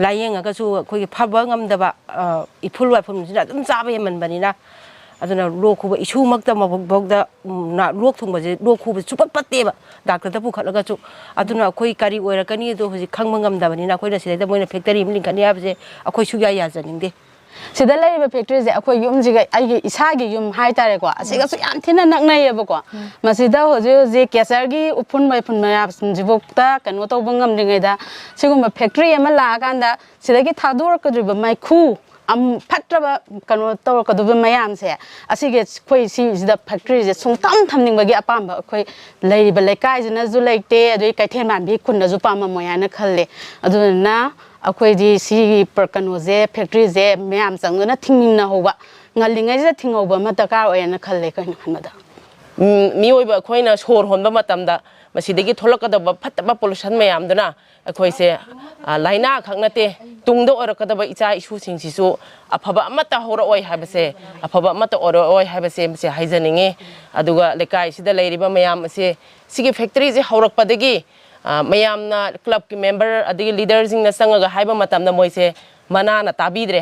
लायेंगागसु कोइगी फबा ngamdaba इफुल वाफुनसिना अदुम चाबा हेमनबनिना अदुना लोक खुबा इशु मक्ता मबगदा लोक थुंगबजे लोक खुबा सुपत पत्तेबा डाक्टर दा पुखलगासु अदुना कोइ कारी ओइरकनी दो हजि खंगबा ngamdabaniना कोइना सिदा मोइना फैक्टरी मिलिंकनी हाबजे अखोइ सुया याजनिंगदे सिदा लेरिबा फैक्टरी जे अखोइ युमजिगा आइगे इसागे युम हाइतारेको असिगासु याम थिना नकनायेबको मसिदा होजे जे केसरगी उफुन मैफुन मया जिबोक्ता कनो तौबंगम दिङैदा सिगुम फैक्टरी अमा लागांदा सिदागी थादोरकद्रिबा माइखु ꯐꯠꯇ꯭ꯔꯕ ꯀꯩꯅꯣ ꯇꯧꯔꯛꯀꯗꯕ ꯃꯌꯥꯝꯁꯦ ꯑꯁꯤꯒꯤ ꯑꯩꯈꯣꯏ ꯁꯤꯁꯤꯗ ꯐꯦꯛꯇꯔꯤꯁꯦ ꯁꯨꯡꯊꯝ ꯊꯝꯅꯤꯡꯕꯒꯤ ꯑꯄꯥꯝꯕ ꯑꯩꯈꯣꯏ ꯂꯩꯔꯤꯕ ꯂꯩꯀꯥꯏꯁꯤꯅꯁꯨ ꯂꯩꯇꯦ ꯑꯗꯨꯒꯤ ꯀꯩꯊꯦꯜꯃꯥꯟꯕꯤ ꯈꯨꯟꯅꯁꯨ ꯄꯥꯝꯃꯝꯃꯣꯏ ꯍꯥꯏꯅ ꯈꯜꯂꯦ ꯑꯗꯨꯗꯨꯅ ꯑꯩꯈꯣꯏꯗꯤ ꯁꯤꯒꯤ ꯀꯩꯅꯣꯁꯦ ꯐꯦꯛꯇꯔꯤꯁꯦ ꯃꯌꯥꯝ ꯆꯪꯗꯨꯅ ꯊꯤꯡꯃꯤꯟꯅꯍꯧꯕ ꯉꯜꯂꯤꯉꯩꯁꯤꯗ ꯊꯤꯡꯍꯧꯕ ꯑꯃ ꯗꯔꯀꯥꯔ ꯑꯣꯏꯌꯦꯅ ꯈꯜꯂꯦ ꯑꯩꯈꯣꯏꯅ ꯈꯟꯕꯗ ꯃꯤꯑꯣꯏꯕ ꯑꯩꯈꯣꯏꯅ ꯁꯣꯔ ꯍꯣꯟꯕ ꯃꯇꯝꯗ ꯃꯁꯤꯗꯒꯤ ꯊꯣꯛꯂꯛꯀꯗꯕ ꯐꯠꯇꯕ ꯄꯣꯂꯨꯁꯟ ꯃꯌꯥꯝꯗꯨꯅ ꯑꯩꯈꯣꯏꯁꯦ ꯂꯥꯏꯅꯥ ꯈꯛ ꯅꯠꯇꯦ ꯇꯨꯡꯗ ꯑꯣꯏꯔꯛꯀꯗꯕ ꯏꯆꯥ ꯏꯁꯨꯁꯤꯡꯁꯤꯁꯨ ꯑꯐꯕ ꯑꯃꯠꯇ ꯍꯧꯔꯛꯑꯣꯏ ꯍꯥꯏꯕꯁꯦ ꯑꯐꯕ ꯑꯃꯠꯇ ꯑꯣꯏꯔꯛꯑꯣꯏ ꯍꯥꯏꯕꯁꯦ ꯃꯁꯤ ꯍꯥꯏꯖꯅꯤꯡꯉꯤ ꯑꯗꯨꯒ ꯂꯩꯀꯥꯏꯁꯤꯗ ꯂꯩꯔꯤꯕ ꯃꯌꯥꯝ ꯑꯁꯦ ꯁꯤꯒꯤ ꯐꯦꯛꯇꯔꯤꯁꯦ ꯍꯧꯔꯛꯄꯗꯒꯤ ꯃꯌꯥꯝꯅ ꯀ꯭ꯂꯕꯀꯤ ꯃꯦꯝꯕꯔ ꯑꯗꯒꯤ ꯂꯤꯗꯔꯁꯤꯡꯅ ꯆꯪꯉꯒ ꯍꯥꯏꯕ ꯃꯇꯝꯗ ꯃꯣꯏꯁꯦ ꯃꯅꯥꯅ ꯇꯥꯕꯤꯗ꯭ꯔꯦ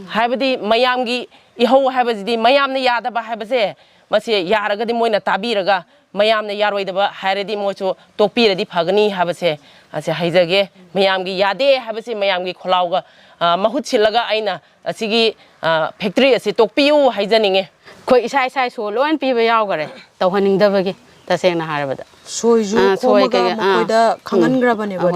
ꯍꯥꯏꯕꯗꯤ ꯃꯌꯥꯝꯒꯤ ꯏꯍꯧ ꯍꯥꯏꯕꯁꯤꯗꯤ ꯃꯌꯥꯝꯅ ꯌꯥꯗꯕ ꯍꯥꯏꯕꯁꯦ ꯃꯁꯤ ꯌꯥꯔꯒꯗꯤ ꯃꯣꯏꯅ ꯇꯥꯕꯤꯔꯒ ꯃꯌꯥꯝꯅ ꯌꯥꯔꯣꯏꯗꯕ ꯍꯥꯏꯔꯗꯤ ꯃꯣꯏꯁꯨ ꯇꯣꯛꯄꯤꯔꯗꯤ ꯐꯒꯅꯤ ꯍꯥꯏꯕꯁꯦ ꯑꯁꯤ ꯍꯩꯖꯒꯦ ꯃꯌꯥꯝꯒꯤ ꯌꯥꯗꯦ ꯍꯥꯏꯕꯁꯤ ꯃꯌꯥꯝꯒꯤ ꯈꯣꯜꯂꯥꯎꯒ ꯃꯍꯨꯠ ꯁꯤꯜꯂꯒ ꯑꯩꯅ ꯑꯁꯤꯒꯤ ꯐꯦꯛꯇꯔꯤ ꯑꯁꯤ ꯇꯣꯛꯄꯤꯌꯨ ꯍꯥꯏꯖꯅꯤꯡꯉꯦ ꯑꯩꯈꯣꯏ ꯏꯁꯥ ꯁꯣ ꯂꯣꯏ ꯄꯤꯕ ꯌꯥꯎꯈꯔꯦ ꯇꯧꯍꯟꯅꯤꯡꯗꯕꯒꯤ ꯇꯁꯦꯡꯅ ꯍꯥꯏꯔꯕꯗ ꯁꯣꯏꯁꯨ ꯈꯣꯝꯃꯒ ꯃꯈꯣꯏꯗ ꯈꯪꯍꯟꯈ꯭ꯔꯕꯅꯦꯕ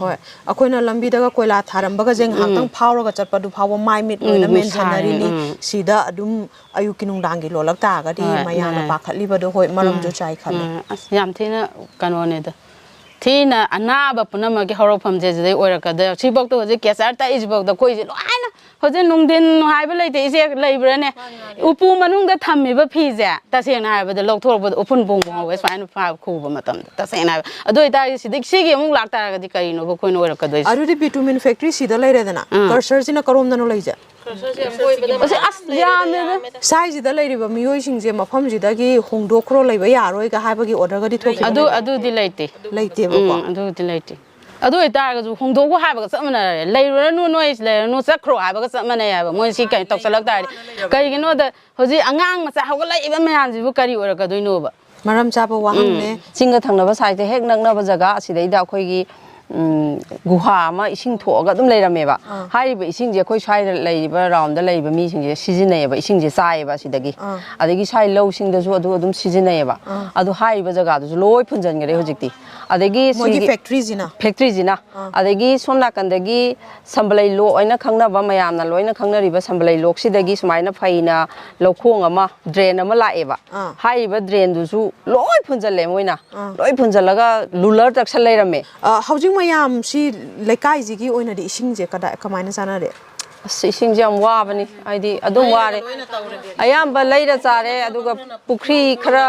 ꯍꯣꯏ ꯑꯩꯈꯣꯏꯅ ꯂꯝꯕꯤꯗꯒ ꯀꯣꯏꯂꯥ ꯊꯥꯔꯝꯕꯒꯁꯦ ꯉꯥꯏꯍꯥꯛꯇꯪ ꯐꯥꯎꯔꯒ ꯆꯠꯄꯗꯨ ꯐꯥꯎꯕ ꯃꯥꯏ ꯃꯤꯠ ꯂꯣꯏꯅ ꯃꯦꯟꯁꯤꯟꯅꯔꯤꯅꯤ ꯁꯤꯗ ꯑꯗꯨꯝ ꯑꯌꯨꯛꯀꯤ ꯅꯨꯡꯗꯥꯡꯒꯤ ꯂꯣꯜꯂꯛ ꯇꯥꯔꯒꯗꯤ ꯃꯌꯥꯝꯅ ꯄꯥꯈꯠꯂꯤꯕꯗꯣ ꯍꯣꯏ ꯃꯔꯝꯁꯨ ꯆꯥꯏ ꯈꯜꯂꯦ ꯑꯁ ꯌꯥꯝ ꯊꯤꯅ ꯀꯩꯅꯣꯅꯦꯗ ꯊꯤꯅ ꯑꯅꯥꯕ ꯄꯨꯝꯅꯃꯛꯀꯤ ꯍꯧꯔꯛꯐꯝꯁꯦ ꯁꯤꯗꯩ ꯑꯣꯏꯔꯛꯀꯗ ꯁꯤꯐꯥꯎꯗ ꯍꯧꯖꯤꯛ ꯀꯦꯟꯁꯔ ꯇꯛꯏꯁꯤꯐꯥꯎꯗ ꯑꯩꯈꯣꯏꯁꯦ ꯂꯣꯏꯅ ꯍꯧꯖꯤꯛ ꯅꯨꯡꯊꯤꯟ ꯍꯥꯏꯕ ꯂꯩꯇꯦ ꯏꯆꯦ ꯂꯩꯕ꯭ꯔꯥꯅꯦ ꯎꯄꯨ ꯃꯅꯨꯡꯗ ꯊꯝꯃꯤꯕ ꯐꯤꯁꯦ ꯇꯁꯦꯡꯅ ꯍꯥꯏꯕꯗ ꯂꯧꯊꯣꯔꯛꯄꯗ ꯎꯐꯨꯟ ꯄꯣꯡꯍꯧꯋꯦ ꯁꯨꯃꯥꯏꯅ ꯈꯨꯕ ꯃꯇꯝꯗ ꯇꯁꯦꯡꯅ ꯍꯥꯏꯕ ꯑꯗꯨ ꯑꯣꯏꯇꯥꯔꯗꯤ ꯁꯤꯒꯤ ꯑꯃꯨꯛ ꯂꯥꯛꯇꯥꯔꯒꯗꯤ ꯀꯔꯤꯅꯣꯕ ꯑꯩꯈꯣꯏꯅ ꯑꯣꯏꯔꯛꯀꯗꯣꯏꯁꯦ ꯑꯗꯨꯗꯤ ꯕꯤꯇꯨꯃꯤꯟ ꯐꯦꯛꯇꯔꯤ ꯁꯤꯗ ꯂꯩꯔꯦꯗꯅ ꯀꯔꯁꯔꯁꯤꯅ ꯀꯔꯣꯝꯗꯅꯣ ꯂꯩꯖꯦ ꯁꯥꯏꯁꯤꯗ ꯂꯩꯔꯤꯕ ꯃꯤꯑꯣꯏꯁꯤꯡꯁꯦ ꯃꯐꯝꯁꯤꯗꯒꯤ ꯍꯣꯡꯗꯣꯛꯈ꯭ꯔꯣ ꯂꯩꯕ ꯌꯥꯔꯣꯏꯒ ꯍꯥꯏꯕꯒꯤ ꯑꯣꯔꯗꯔꯒꯗꯤ ꯊꯣꯛꯈꯤ ꯑꯗꯨꯗꯤ ꯂꯩꯇꯦꯕꯀꯣ ꯑꯗꯨꯗꯤ ꯂꯩꯇꯦ ꯑꯗꯨ ꯑꯣꯏꯇꯥꯔꯒꯁꯨ ꯍꯣꯡꯗꯣꯛꯎ ꯍꯥꯏꯕꯒ ꯆꯞ ꯃꯥꯟꯅꯔꯦ ꯂꯩꯔꯨꯔꯅꯨ ꯅꯣꯏ ꯂꯩꯔꯅꯨ ꯆꯠꯈ꯭ꯔꯣ ꯍꯥꯏꯕꯒ ꯆꯞ ꯃꯥꯟꯅꯩ ꯍꯥꯏꯕ ꯃꯣꯏ ꯁꯤ ꯀꯩꯅꯣ ꯇꯧꯁꯜꯂꯛ ꯇꯥꯔꯗꯤ ꯀꯔꯤꯒꯤꯅꯣꯗ ꯍꯧꯖꯤꯛ ꯑꯉꯥꯡ ꯃꯆꯥ ꯍꯧꯒꯠꯂꯛꯏꯕ ꯃꯌꯥꯝꯁꯤꯕꯨ ꯀꯔꯤ ꯑꯣꯏꯔꯛꯀꯗꯣꯏꯅꯣꯕ ꯃꯔꯝ ꯆꯥꯕ ꯋꯥꯍꯪꯅꯦ ꯆꯤꯡꯒ ꯊꯪꯅꯕ ꯁꯥꯏꯠꯇ ꯍꯦꯛ ꯅꯛꯅꯕ ꯖꯒꯥ ꯑꯁꯤꯗꯩꯗ ꯑꯩꯈꯣꯏꯒꯤ ꯒꯨꯍꯥ ꯑꯃ ꯏꯁꯤꯡ ꯊꯣꯛꯑꯒ ꯑꯗꯨꯝ ꯂꯩꯔꯝꯃꯦꯕ ꯍꯥꯏꯔꯤꯕ ꯏꯁꯤꯡꯁꯦ ꯑꯩꯈꯣꯏ ꯁ꯭ꯋꯥꯏꯗ ꯂꯩꯔꯤꯕ ꯔꯥꯎꯟꯗ ꯂꯩꯔꯤꯕ ꯃꯤꯁꯤꯡꯁꯦ ꯁꯤꯖꯤꯟꯅꯩꯌꯦꯕ ꯏꯁꯤꯡꯁꯦ ꯆꯥꯏꯌꯦꯕ ꯑꯁꯤꯗꯒꯤ ꯑꯗꯒꯤ ꯁ꯭ꯋꯥꯏ ꯂꯧꯁꯤꯡꯗꯁꯨ ꯑꯗꯨꯝ ꯁꯤꯖꯤꯟꯅꯩꯌꯦꯕ ꯑꯗꯨ ꯍꯥꯏꯔꯤꯕ ꯖꯒꯥꯗꯨꯁꯨ ꯂꯣꯏ ꯐꯨꯟꯖꯟꯈꯔꯦ ꯍꯧꯖꯤꯛꯇꯤ ꯑꯗꯒꯤ ꯐꯦꯛꯇꯔꯤꯁꯤꯅ ꯑꯗꯒꯤ ꯁꯣꯝ ꯅꯥꯀꯟꯗꯒꯤ ꯁꯝꯕꯂꯩ ꯂꯣꯛ ꯑꯣꯏꯅ ꯈꯪꯅꯕ ꯃꯌꯥꯝꯅ ꯂꯣꯏꯅ ꯈꯪꯅꯔꯤꯕ ꯁꯝꯕꯂꯩ ꯂꯣꯛꯁꯤꯗꯒꯤ ꯁꯨꯃꯥꯏꯅ ꯐꯩꯅ ꯂꯧꯈꯣꯡ ꯑꯃ ꯗ꯭ꯔꯦꯟ ꯑꯃ ꯂꯥꯛꯑꯦꯕ ꯍꯥꯏꯔꯤꯕ ꯗ꯭ꯔꯦꯟꯗꯨꯁꯨ ꯂꯣꯏ ꯐꯨꯟꯖꯜꯂꯦ ꯃꯣꯏꯅ ꯂꯣꯏ ꯐꯨꯟꯖꯜꯂꯒ ꯂꯨꯂꯔ ꯇꯛꯁꯜ ꯂꯩꯔꯝꯃꯦ ꯍꯧꯖꯤꯛ ꯃꯌꯥꯝ ꯁꯤ ꯂꯩꯀꯥꯏꯁꯤꯒꯤ ꯑꯣꯏꯅꯗꯤ ꯏꯁꯤꯡꯁꯦ ꯀꯃꯥꯏꯅ ꯆꯥꯅꯔꯦ ꯑꯁ ꯏꯁꯤꯡꯁꯦ ꯌꯥꯝ ꯋꯥꯕꯅꯤ ꯍꯥꯏꯗꯤ ꯑꯗꯨꯝ ꯋꯥꯔꯦ ꯑꯌꯥꯝꯕ ꯂꯩꯔ ꯆꯥꯔꯦ ꯑꯗꯨꯒ ꯄꯨꯈ꯭ꯔꯤ ꯈꯔ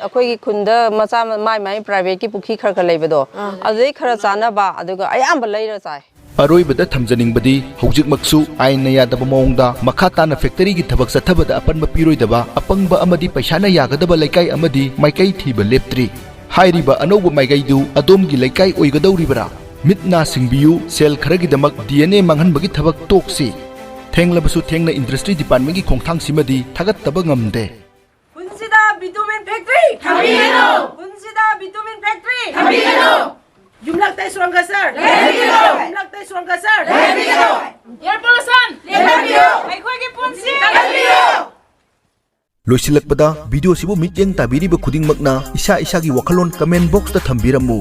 ꯑꯩꯈꯣꯏꯒꯤ ꯈꯨꯟꯗ ꯃꯆꯥ ꯃꯥꯏ ꯄ꯭ꯔꯥꯏꯚꯦꯠꯀꯤ ꯄꯨꯈ꯭ꯔꯤ ꯈꯔ ꯂꯩꯕꯗꯣ ꯑꯗꯨꯗꯩ ꯈꯔ ꯆꯥꯅꯕ ꯑꯗꯨꯒ ꯑꯌꯥꯝꯕ ꯂꯩꯔ ꯆꯥꯏ ꯑꯔꯣꯏꯕꯗ ꯊꯝꯖꯅꯤꯡꯕꯗꯤ ꯍꯧꯖꯤꯛꯃꯛꯁꯨ ꯑꯥꯏꯟꯅ ꯌꯥꯗꯕ ꯃꯑꯣꯡꯗ ꯃꯈꯥ ꯇꯥꯅ ꯐꯦꯛꯇꯔꯤꯒꯤ ꯊꯕꯛ ꯆꯠꯊꯕꯗ ꯑꯄꯟꯕ ꯄꯤꯔꯣꯏꯗꯕ ꯑꯄꯪꯕ ꯑꯃꯗꯤ ꯄꯩꯁꯥꯅ ꯌꯥꯒꯗꯕ ꯂꯩꯀꯥꯏ ꯑꯃꯗꯤ ꯃꯥꯏꯀꯩ ꯊꯤꯕ ꯂꯦꯞꯇ꯭ꯔꯤ ꯍꯥꯏꯔꯤꯕ ꯑꯅꯧꯕ ꯃꯥꯏꯀꯩꯗꯨ ꯑꯗꯣꯝꯒꯤ ꯂꯩꯀꯥꯏ ꯑꯣꯏꯒꯗꯧꯔꯤꯕꯔꯥ ꯃꯤꯠ ꯅꯥ ꯁꯤꯡꯕꯤꯌꯨ ꯁꯦꯜ ꯈꯔꯒꯤꯗꯃꯛ DNA ꯃꯥꯡꯍꯟꯕꯒꯤ ꯊꯕꯛ ꯇꯣꯛꯁꯤ ꯊꯦꯡꯂꯕꯁꯨ ꯊꯦꯡꯅ ꯏꯟꯗꯁꯇ꯭ꯔꯤ ꯗꯤꯄꯥꯔꯠꯃꯦꯟꯠꯒꯤ ꯈꯣꯡꯊꯥꯡꯁꯤꯃꯗꯤ ꯊꯥꯒꯠꯇꯕ ꯉꯝꯗꯦ ꯈꯨꯟꯁꯤꯗ ꯕꯤꯇꯨꯃꯤꯟ ꯐꯦꯛꯇꯔꯤ ꯊꯝꯕꯤꯒꯅꯨ ꯈꯨꯟꯁꯤꯗ ꯕꯤꯇꯨꯃꯤꯟ ꯐꯦꯛꯇꯔꯤ ꯊꯝꯕꯤꯒꯅꯨ ꯌꯨꯝꯂꯛꯇ ꯏꯁ꯭ꯔꯣꯡꯒꯁꯔ ꯂꯩꯕꯤꯒꯅꯨ ꯌꯨꯝꯂꯛꯇ ꯏꯁ꯭ꯔꯣꯡꯒꯁꯔ ꯂꯩꯕꯤꯒꯅꯨ ꯑꯦꯌꯔ ꯄꯣꯂꯨꯁꯟ ꯂꯩꯕꯤꯌꯨ ꯑꯩꯈꯣꯏꯒꯤ ꯄꯨꯟꯁꯤ ꯀꯟꯕꯤꯌꯨ ꯂꯣꯏꯁꯤꯜꯂꯛꯄꯗ ꯚꯤꯗꯤꯑꯣꯁꯤꯕꯨ ꯃꯤꯠꯌꯦꯡ ꯇꯥꯕꯤꯔꯤꯕ ꯈꯨꯗꯤꯡꯃꯛꯅ ꯏꯁꯥ ꯏꯁꯥꯒꯤ ꯋꯥꯈꯜꯂꯣꯟ ꯀꯃꯦꯟꯠ ꯕꯣꯛꯁꯇ ꯊꯝꯕꯤꯔꯝꯃꯨ